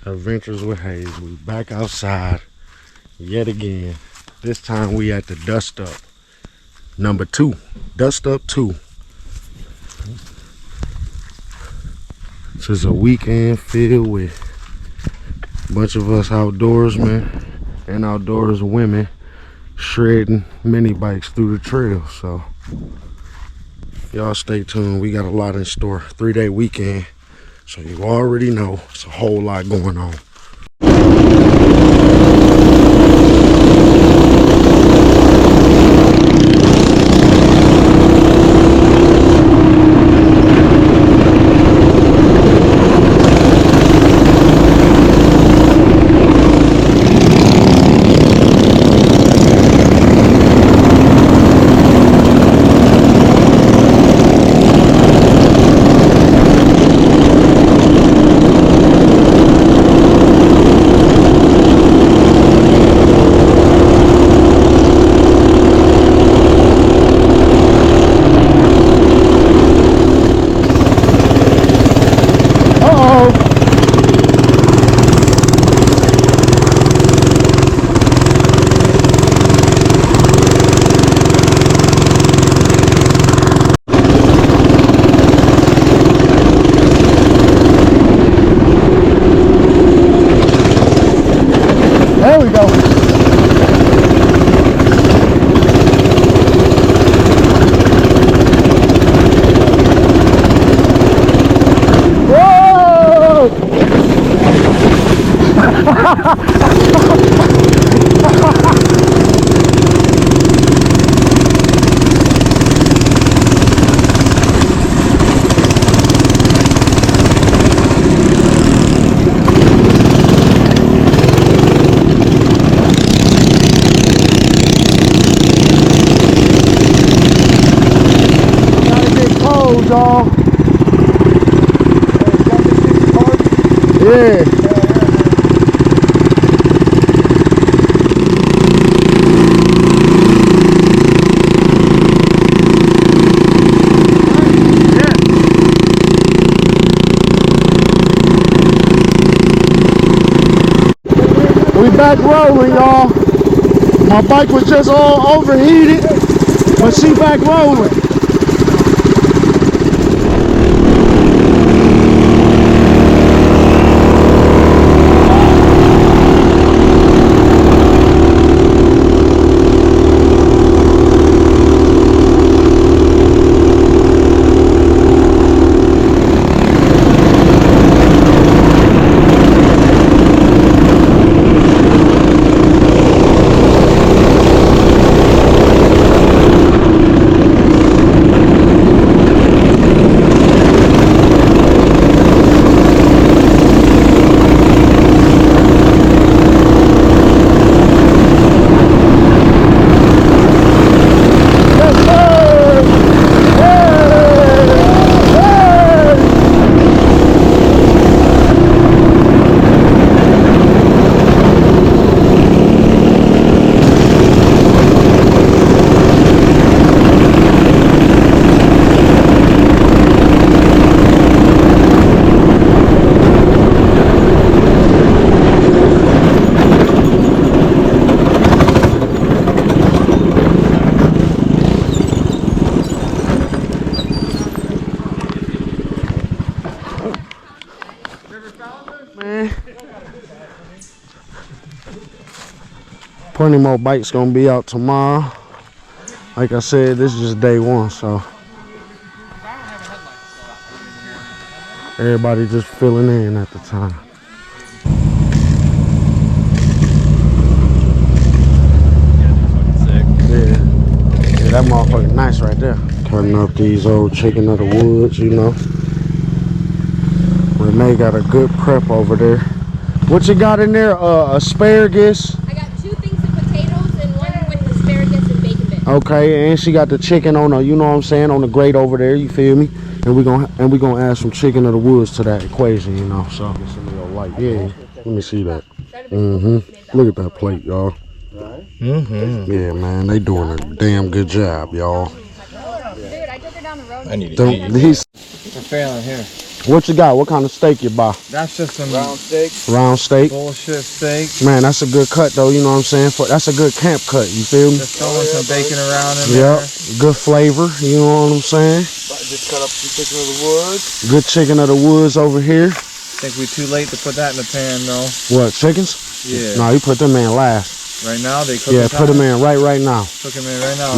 Adventures with Hayes. We back outside yet again. This time we at the Dust Up number 2. Dust Up 2. This is a weekend filled with a bunch of us outdoorsmen and outdoors women shredding mini bikes through the trail. So y'all stay tuned. We got a lot in store. 3-day weekend. So you already know it's a whole lot going on. There we go. Whoa! Y'all. Yeah. We back rolling, y'all. My bike was just all overheated, but she back rolling. Man, plenty more bikes gonna be out tomorrow. Like I said, this is just day 1, so everybody just filling in at the time. Yeah, that motherfucker nice right there. Cutting up these old chicken of the woods, you know. Renee got a good prep over there. What you got in there? Asparagus? I got 2 things of potatoes and 1 with asparagus and bacon bits. Okay, and she got the chicken on a, you know what I'm saying, on the grate over there, you feel me? And we gonna add some chicken of the woods to that equation, you know. So it's a little light. Yeah, let me see that. Look at that plate, y'all. Yeah, man, they doing a damn good job, y'all. Dude, I took her down the road. I need to eat. He's We're failing here. What you got? What kind of steak you buy? That's just some Round steak. Round steak. bullshit steak. Man, that's a good cut though. You know what I'm saying? That's a good camp cut. You feel me? Just throwing some bacon around in Yep. there. Good flavor. You know what I'm saying? Just cut up some chicken of the woods. Good chicken of the woods over here. Think we too late to put that in the pan though. What, chickens? Yeah. No, you put them in last. Right now they cook. Yeah, put them in right now. Cook them in right now.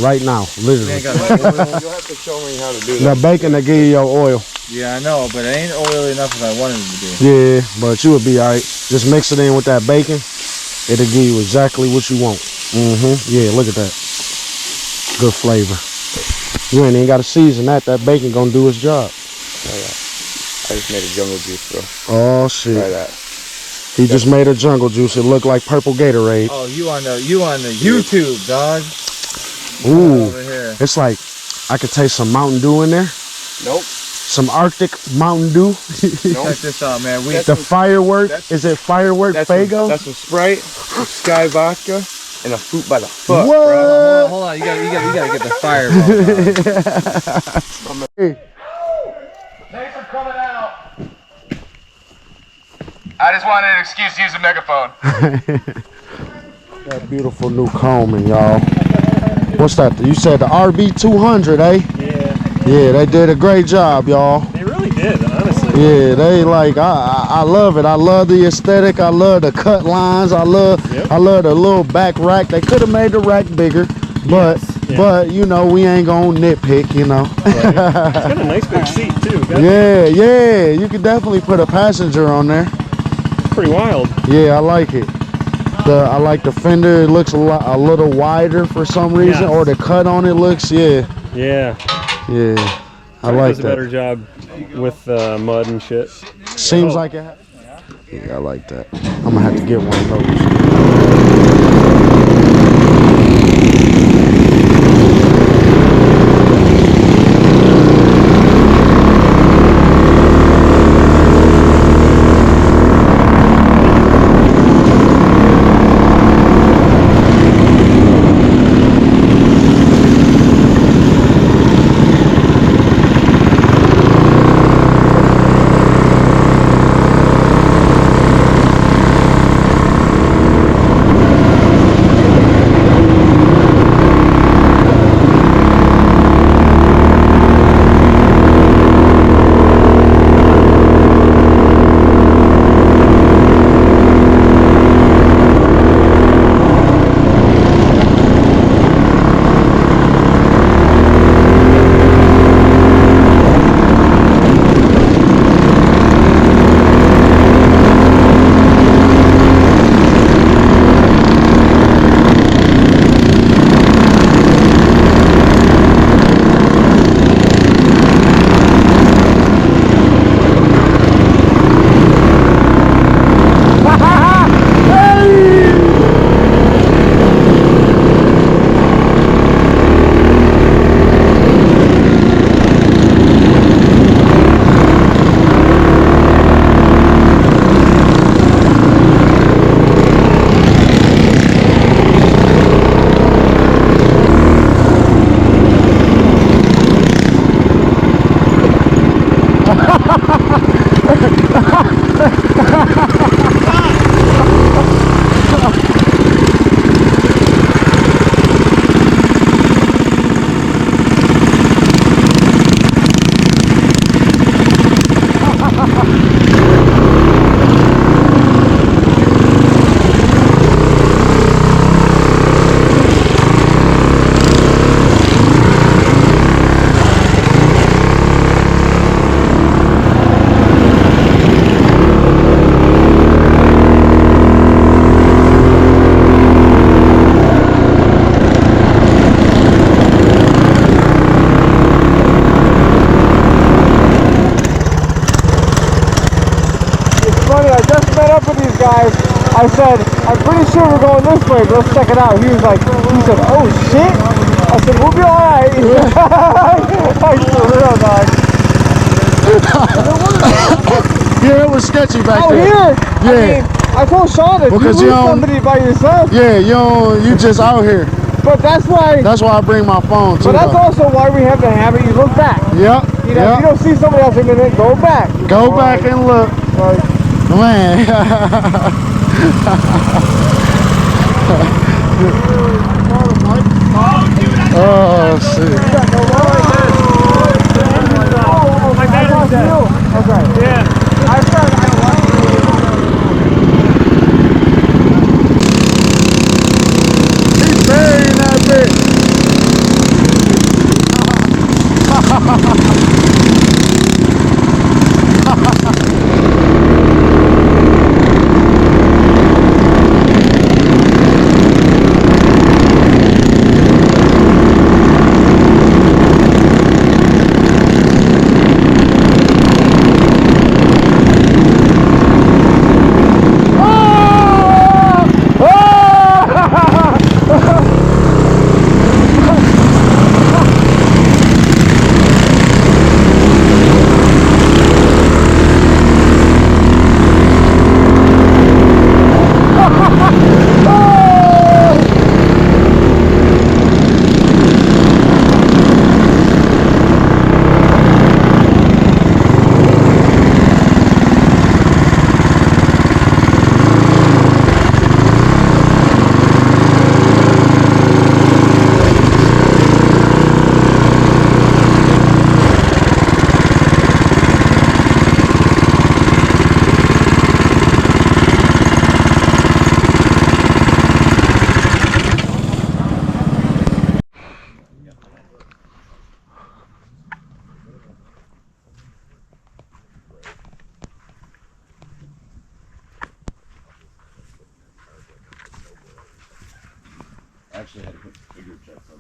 Right now, They literally. ain't got no oil. You'll have to show me how to do The that. bacon that give you your oil. Yeah, I know, but it ain't oily enough if I wanted it to be. Yeah, but you would be alright. Just mix it in with that bacon. It'll give you exactly what you want. Yeah, look at that. Good flavor. You ain't even got to season that. That bacon gonna do its job. I just made a jungle juice, bro. Oh shit. Try that. He just made a jungle juice. It looked like purple Gatorade. Oh, you on the YouTube, dog. Ooh. Over here. It's like I could taste some Mountain Dew in there. Nope. Some Arctic Mountain Dew. Check this out, man. We The firework. Is it firework Fago? That's some Sprite, some Sky Vodka, and a fruit by the fuck, What? bro. hold on. You gotta get the fireball. Hey. Thanks for coming out. I just wanted an excuse to use a megaphone. That beautiful new Coleman, y'all. What's that? You said the RB200, eh? Yeah, Yeah, they did a great job, y'all. they really did, honestly. Yeah, they like I love it. I love the aesthetic. I love the cut lines. I love the little back rack. They could have made the rack bigger, but yeah. but you know we ain't gonna nitpick, you know. It's got a nice big seat too. Yeah, you could definitely put a passenger on there. Pretty wild. Yeah, I like it. I like the fender. It looks a little wider for some reason, Yes. or the cut on it looks. Yeah. Yeah. I like does a that. better job with mud and shit. Seems like it. Yeah, I like that. I'm gonna have to get one of those. guys. I said, I'm pretty sure we're going this way, but let's check it out. He said, oh shit. I said, we'll be alright. Like, for real, dog. Yeah, it was sketchy back Out there. here, Yeah. I mean, I told Sean if Because you you lose don't- somebody by yourself, Yeah, you just out here. but that's why. That's why I bring my phone too. But that's though. also why we have the habit. You look back. Yep. You You know, if you don't see somebody else in a minute, go back. Go back and look. Man. Oh, shit. Okay. Yeah. He's burying that bitch. Actually, I had to put bigger checks on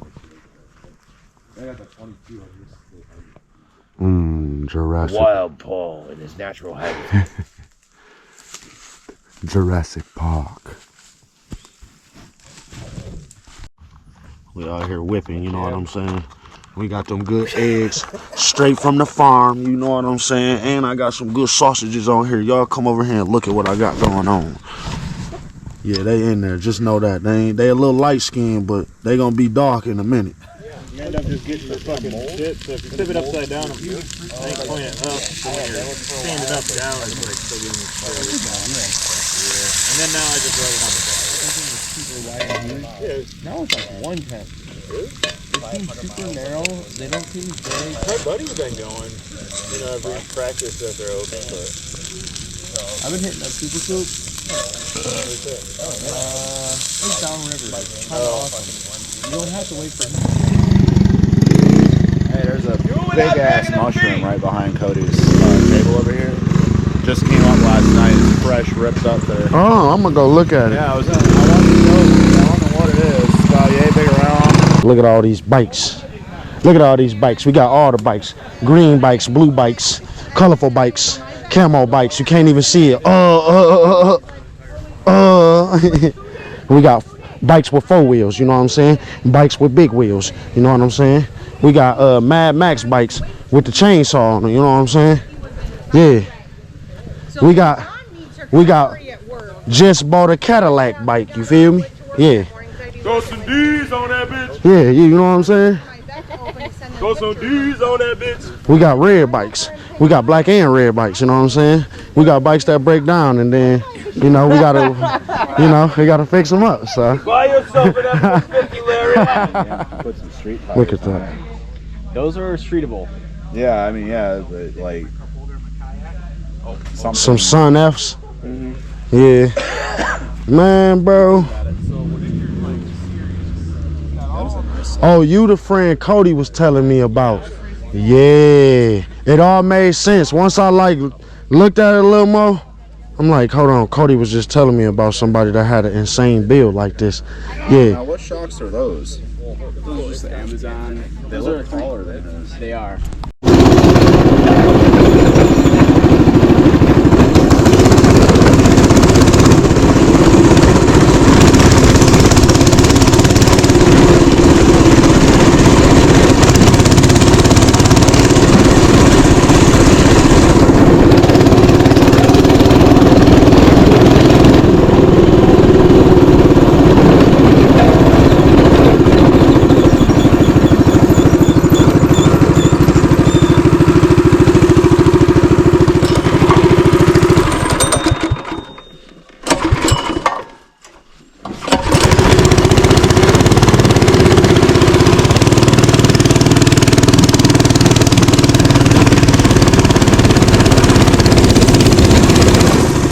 this. I got the 22 on this. Jurassic. Wild Paul in his natural habitat. Jurassic Park. We out here whipping, you know what I'm saying? We got them good eggs straight from the farm, you know what I'm saying? And I got some good sausages on here. Y'all come over here and look at what I got going on. Yeah, they in there. Just know that. They a little light skinned, but they gonna be dark in a minute. You end up just getting the fucking shit. So if you tip it upside down, if you ain't point it up, so when you're standing up down, it's like still getting straight. Yeah. And then now I just rub it on the back. Now it's like 110. It seems super narrow. They don't seem very. My buddy's been going, you know, every practice that they're open, but I've been hitting that super soup. It's downriver. Kind of awesome. You don't have to wait for. Hey, there's a big ass mushroom right behind Cody's table over here. Just came up last night. It's fresh, ripped up there. Oh, I'm gonna go look at it. Yeah, I wanted to know. I don't know what it is. It's about yay big around. Look at all these bikes. Look at all these bikes. We got all the bikes. Green bikes, blue bikes, colorful bikes, camo bikes. You can't even see it. We got bikes with 4 wheels, you know what I'm saying? Bikes with big wheels, you know what I'm saying? We got Mad Max bikes with the chainsaw on them, you know what I'm saying? Yeah. We got just bought a Cadillac bike, you feel me? Yeah. throw some D's on that bitch. Yeah, you know what I'm saying? Throw some D's on that bitch. We got red bikes. We got black and red bikes, you know what I'm saying? We got bikes that break down and then, you know, we gotta fix them up, so. Buy yourself an F-150, Larry. Put some street tires. Look at that. Those are streetable. Yeah, I mean, yeah, but like. Some Sun F's. Yeah. Man, bro. Oh, you the friend Cody was telling me about. Yeah. It all made sense. Once I like looked at it a little more, I'm like, hold on, Cody was just telling me about somebody that had an insane build like this. Yeah. Now, what shocks are those? Those are just the Amazon. They look taller than this. They are.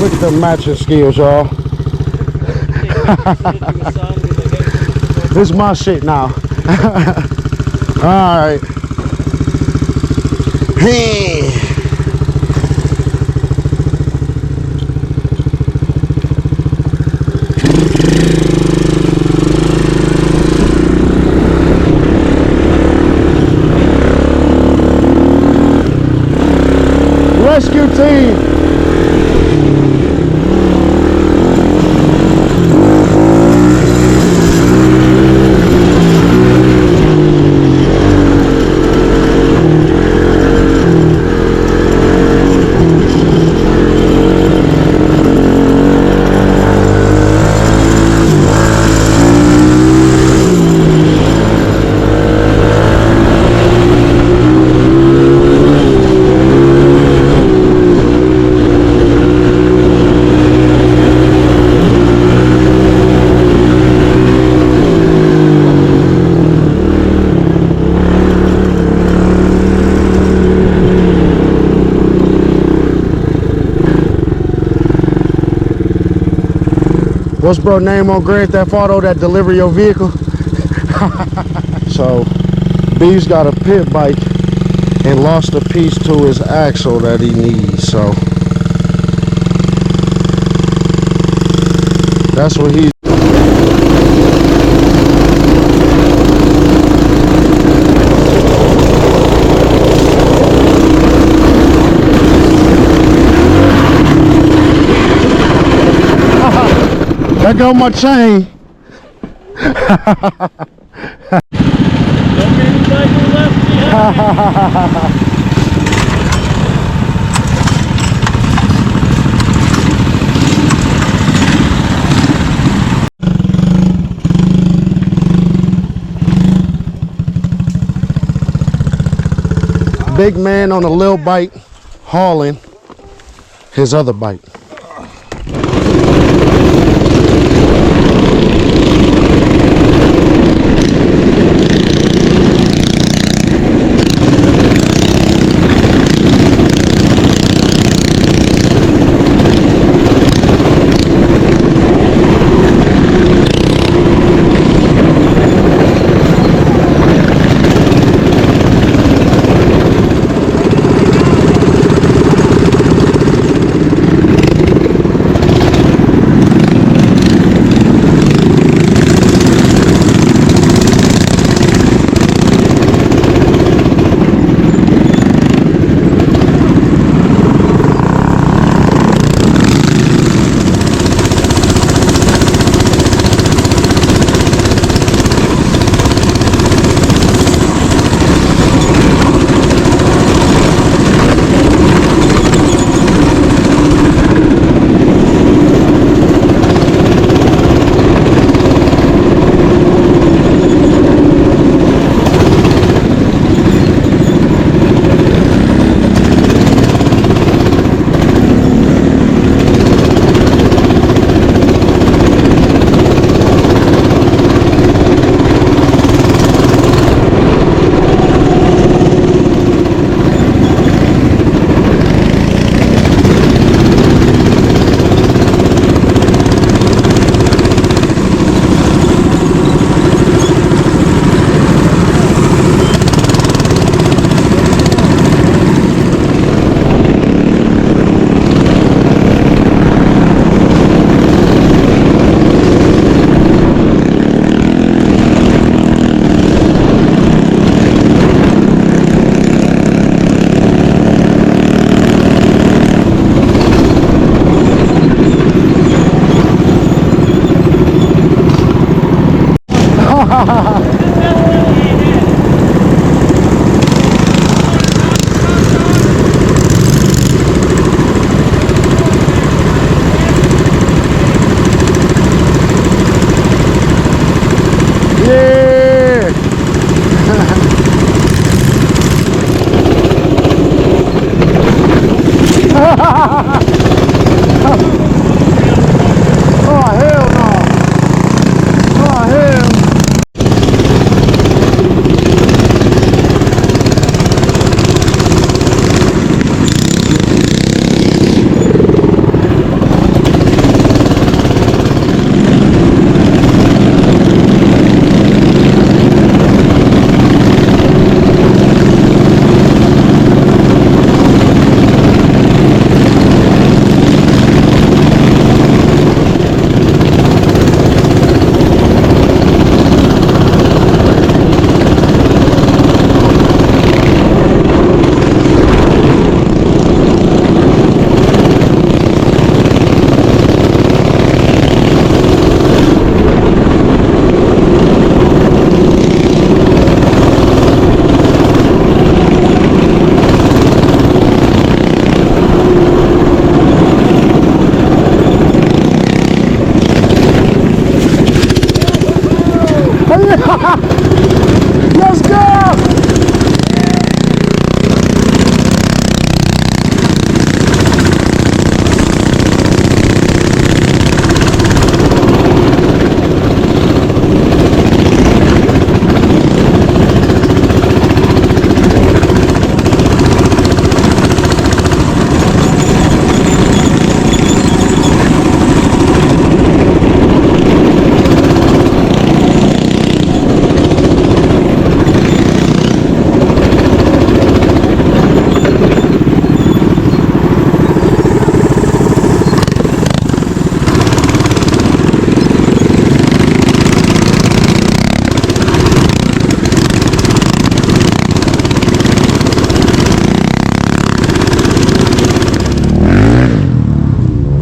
Look at the matching skills, y'all. This is my shit now. Alright. Hey. Rescue team. What's bro name on Grand Theft Auto that deliver your vehicle? So B's got a pit bike and lost a piece to his axle that he needs, so that's what he There go my chain. Big man on a little bike hauling his other bike.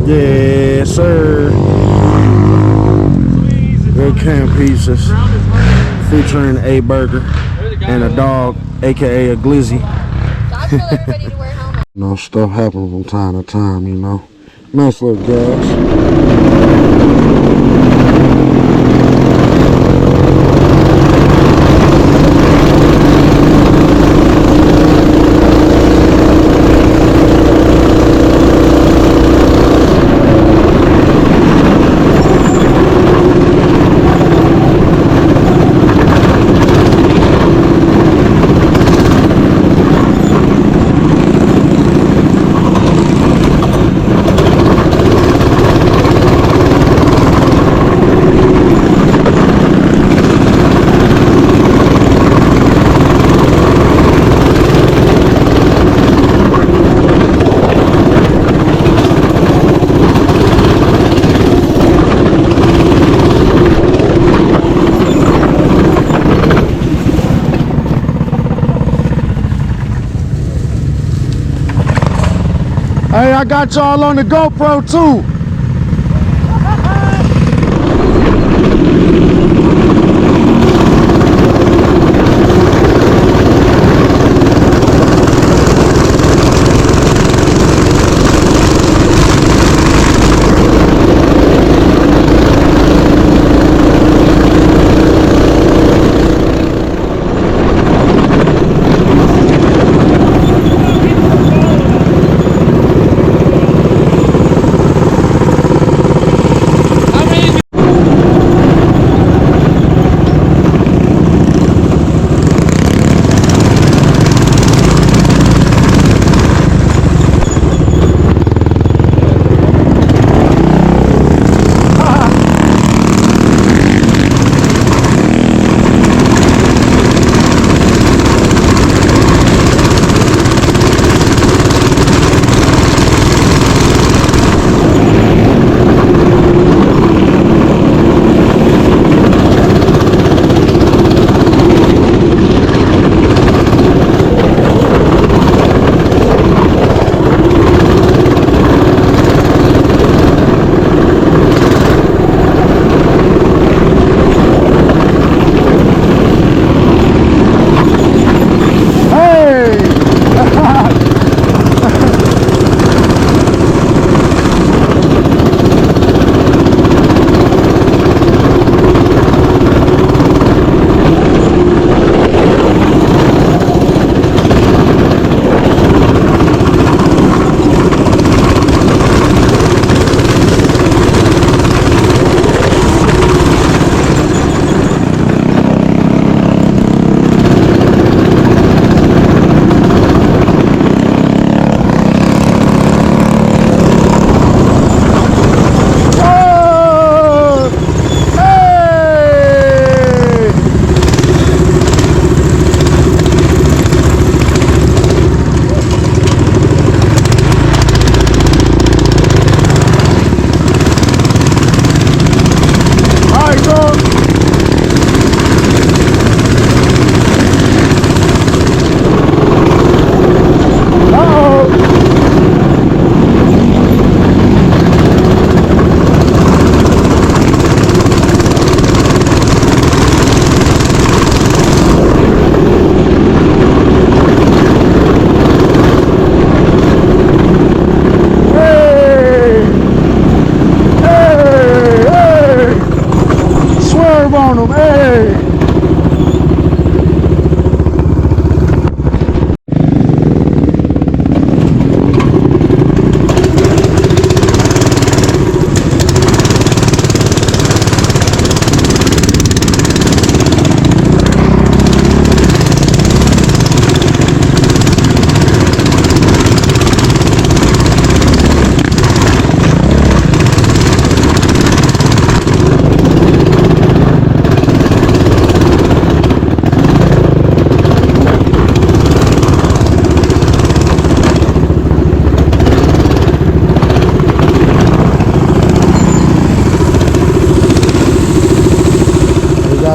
Yes, sir. Good canned pizzas featuring a burger and a dog, aka a glizzy. So I tell everybody to wear helmets. You know, stuff happens from time to time, you know. Nice little gas. Hey, I got y'all on the GoPro too.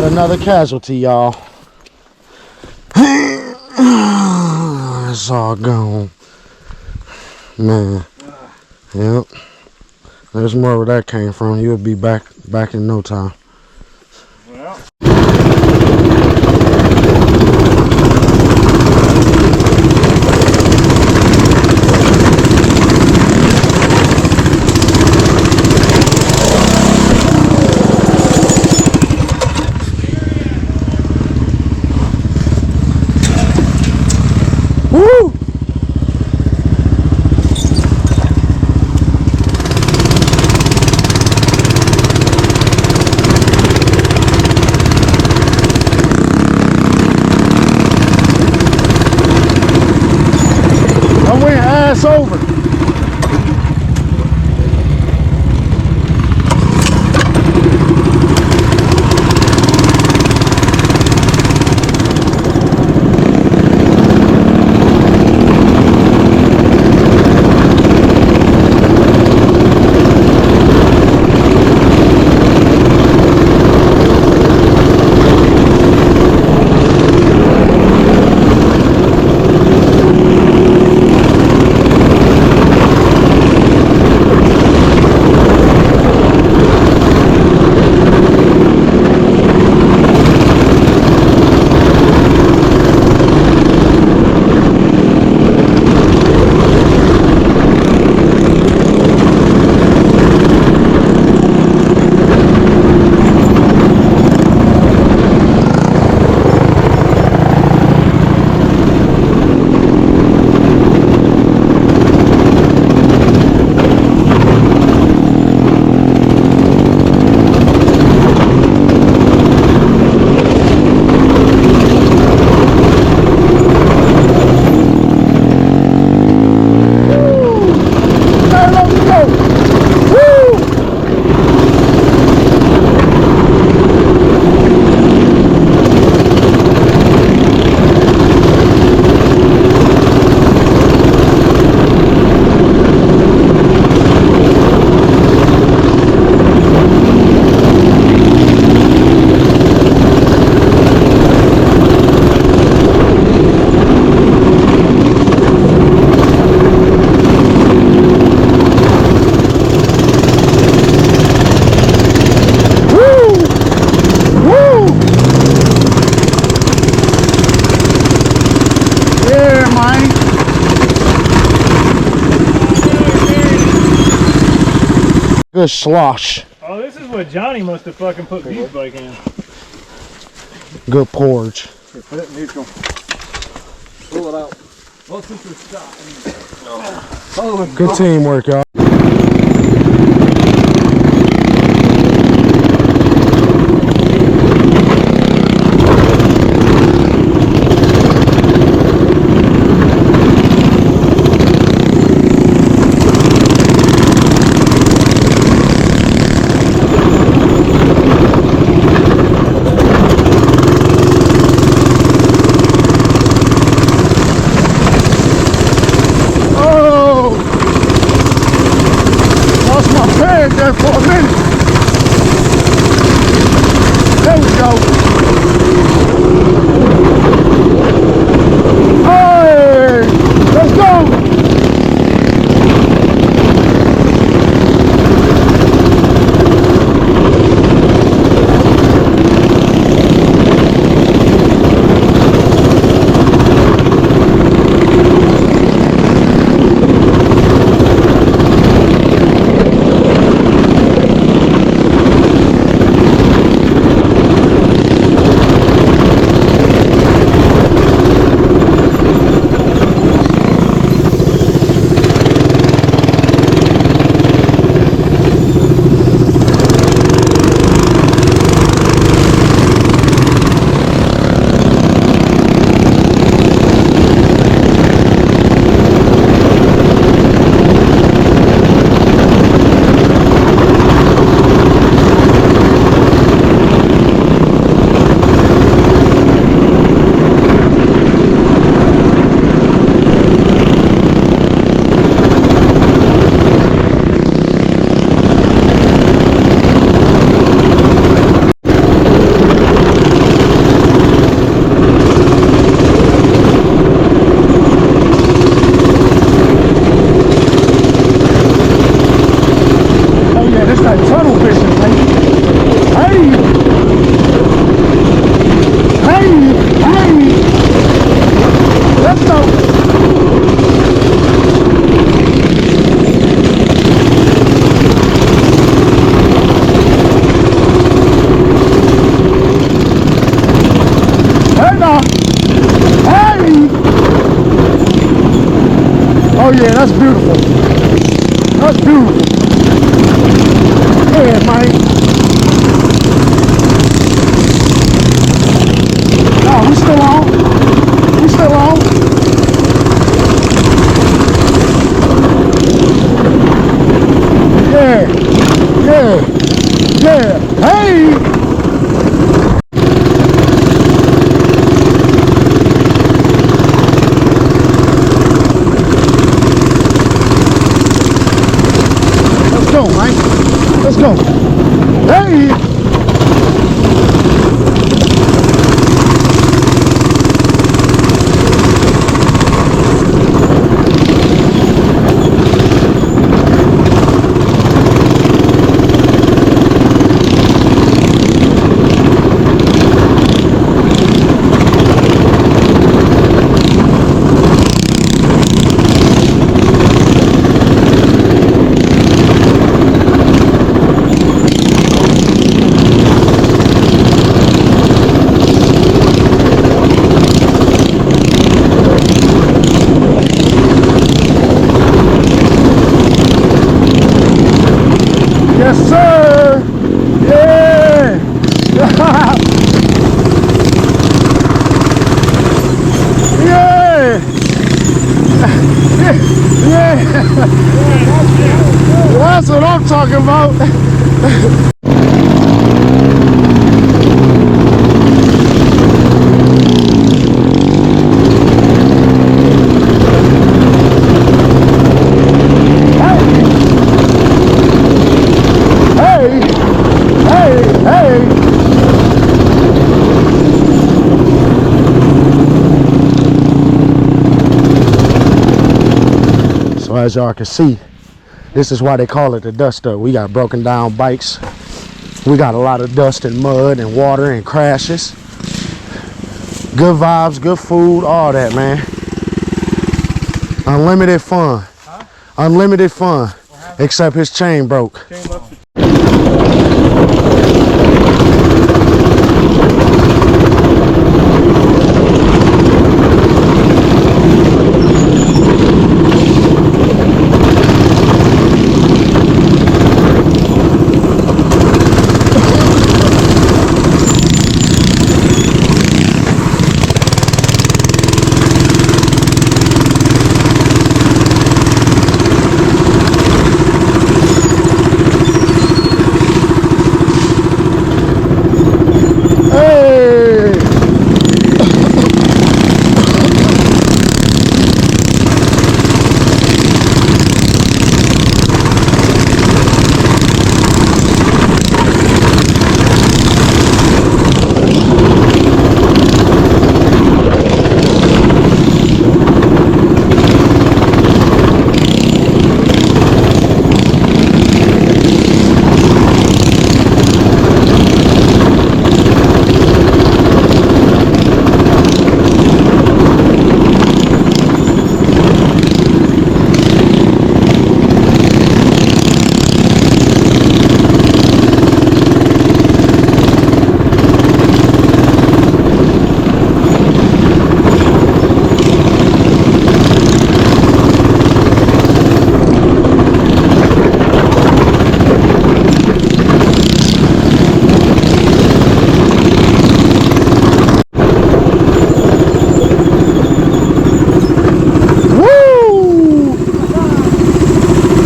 Another casualty, y'all. It's all gone. Man. Yep. There's more where that came from. You'll be back in no time. Well. Woo! I went ass over. Good slosh. Oh, this is what Johnny must have fucking put beef bike in. Good porridge. Here, put it in neutral. Pull it out. Well, since we're stopped. Good teamwork, y'all. There for a minute. There we go. Hey, let's go. Oh yeah, that's beautiful. That's beautiful. Yeah, man. No, we still on. We still on. Yeah. Yeah. Yeah. Hey! Let's go, man. Let's go. Hey! Yes, sir. Yeah. Yeah. Yeah. That's what I'm talking about. Hey. Hey. Hey. So as y'all can see, this is why they call it the dust up. We got broken down bikes. We got a lot of dust and mud and water and crashes. Good vibes, good food, all that, man. Unlimited fun. Huh? Unlimited fun. Except his chain broke.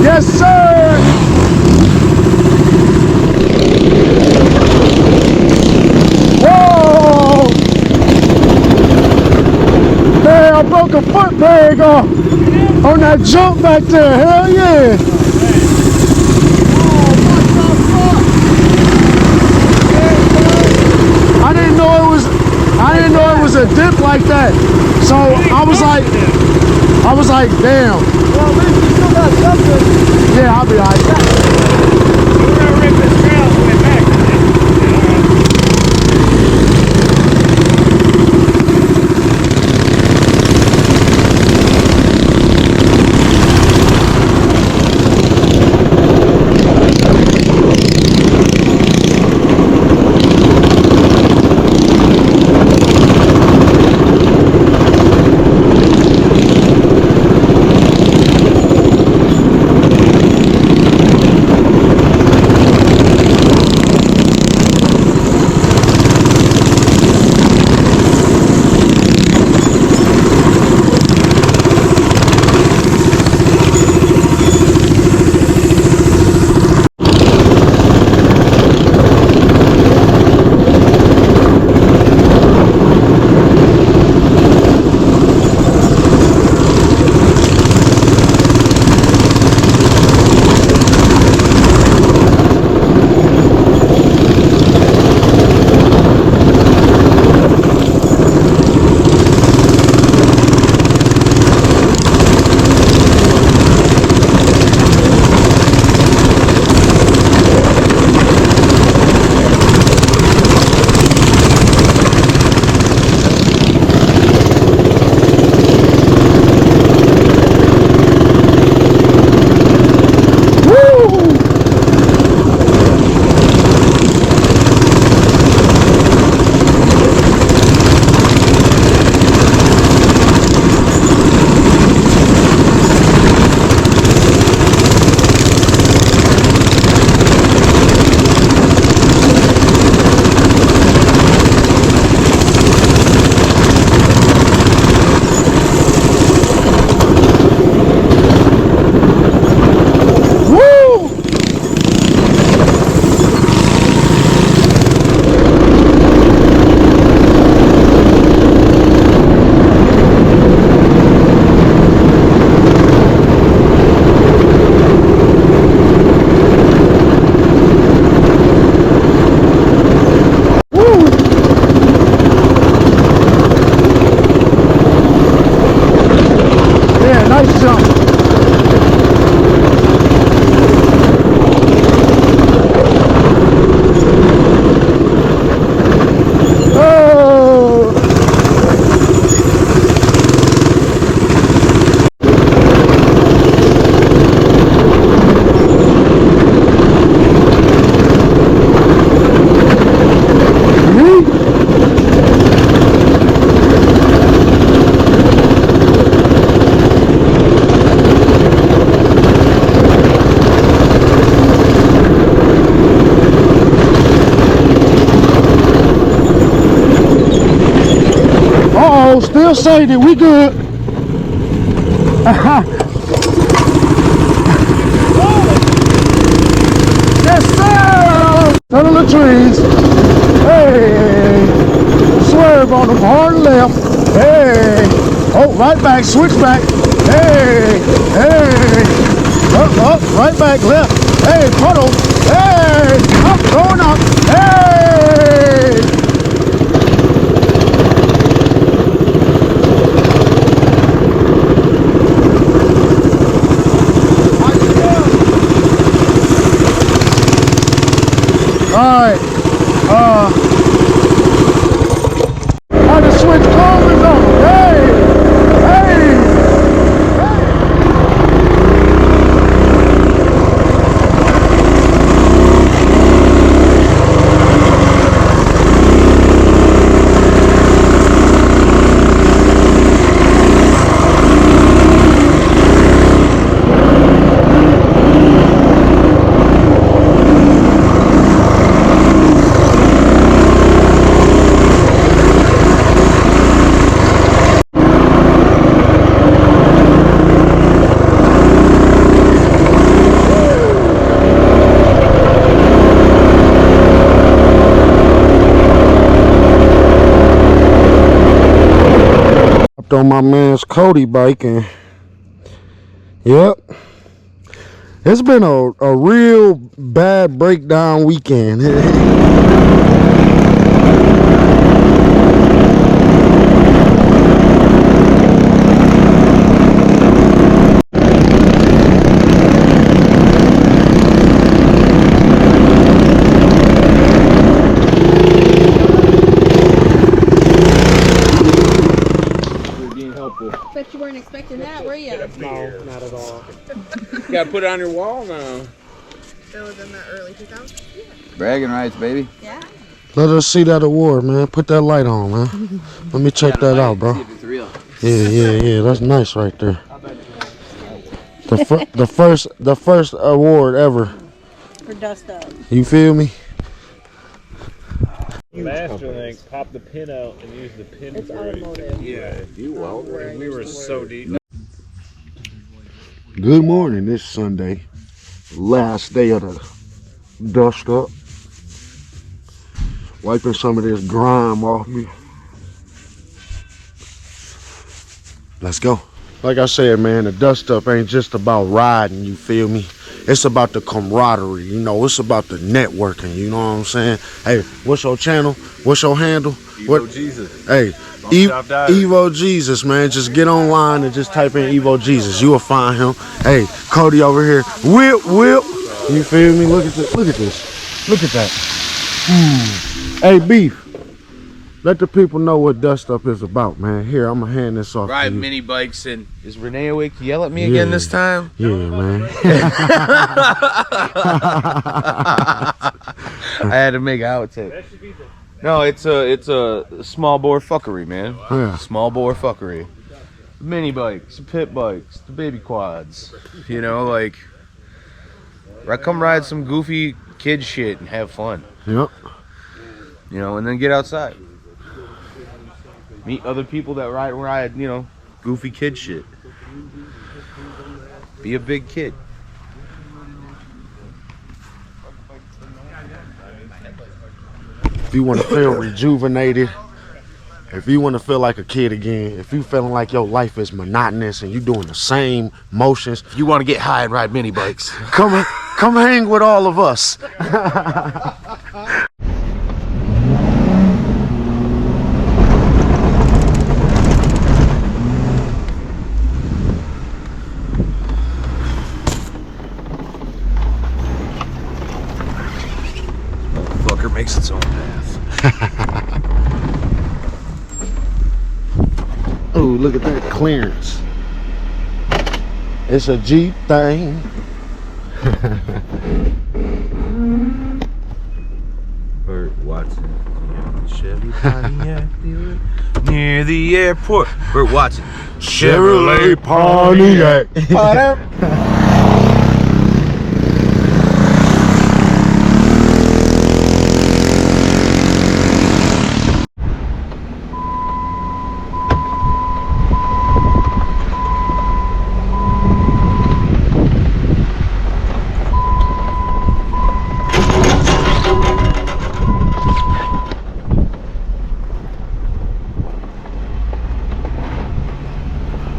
Yes, sir. Whoa. Hey, I broke a foot peg off on that jump back there. Hell yeah. I didn't know it was a dip like that. So I was like, damn. Well, at least you still got something. Yeah, I'll be all right. We're gonna rip this trail all the way back. go. Still shady. We good. Yes, sir. None of the trees. Hey. Swerve on them hard left. Hey. Oh, right back. Switch back. Hey. Hey. Up, right back, left. Hey, puddle. Hey. Up, going up. Hey. Alright, I just switch clothes on. Hey! Hey! On my man's Cody bike, and yep, it's been a real bad breakdown weekend. Bet you weren't expecting that, were you? No, not at all. You gotta put it on your wall now. That was in the early 2000s. Bragging rights, baby. Yeah. Let us see that award, man. Put that light on, man. Let me check that out, bro. See if it's real. Yeah. That's nice right there. The first award ever. For Dust Up. You feel me? Masterlink popped the pin out and used the pin. It's automotive. Yeah, we were so deep. Good morning. This Sunday, last day of the dust up. Wiping some of this grime off me. Let's go. Like I said, man, the dust up ain't just about riding, you feel me? It's about the camaraderie, you know, it's about the networking, you know what I'm saying? Hey, what's your channel? What's your handle? Evo Jesus. Hey, Evo Jesus, man. Just get online and just type in Evo Jesus. You will find him. Hey, Cody over here. Whip. You feel me? Look at this. Look at this. Look at that. Hey, Beef. Let the people know what Dust Up is about, man. Here, I'm going to hand this off Ride to you. mini bikes, and is Renee awake to yell at me again this time? Yeah, man. I had to make out too. No, it's a small bore fuckery, man. Yeah. Small bore fuckery. Mini bikes, pit bikes, the baby quads. You know, like, come ride some goofy kid shit and have fun. Yep. You know, and then get outside. Meet other people that ride, you know, goofy kid shit. Be a big kid. If you want to feel rejuvenated, if you want to feel like a kid again, if you feeling like your life is monotonous and you doing the same motions, If you want to get high and ride mini bikes. come hang with all of us. Fucker makes its own path. Oh, look at that clearance. It's a Jeep thing. Bert Watson, Chevy Pontiac dealer near the airport. Bert Watson, Chevrolet Pontiac.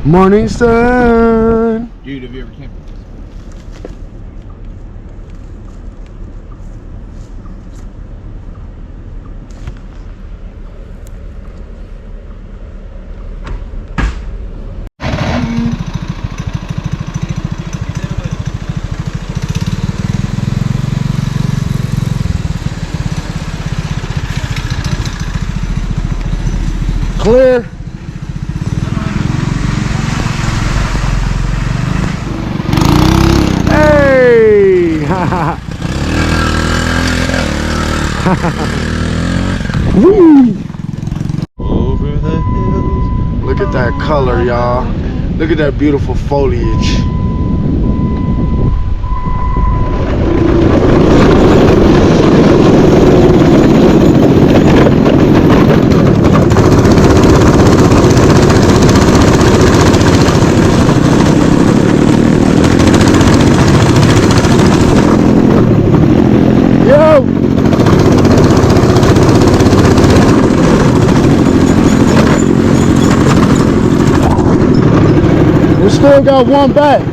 Morning sun. Dude, have you ever camped? Clear. Hey! Woo! Over the hills. Look at that color, y'all. Look at that beautiful foliage. We still got one back.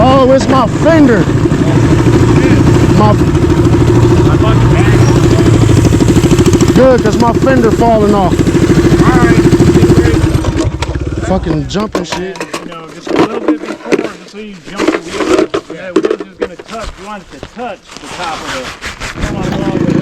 Oh, it's my fender. Good, because my fender falling off. Fucking jumping shit. You know, just a little bit before, so you jump the wheel. Yeah, the wheel's just going to touch. You want it to touch the top of it. Come on, along with it.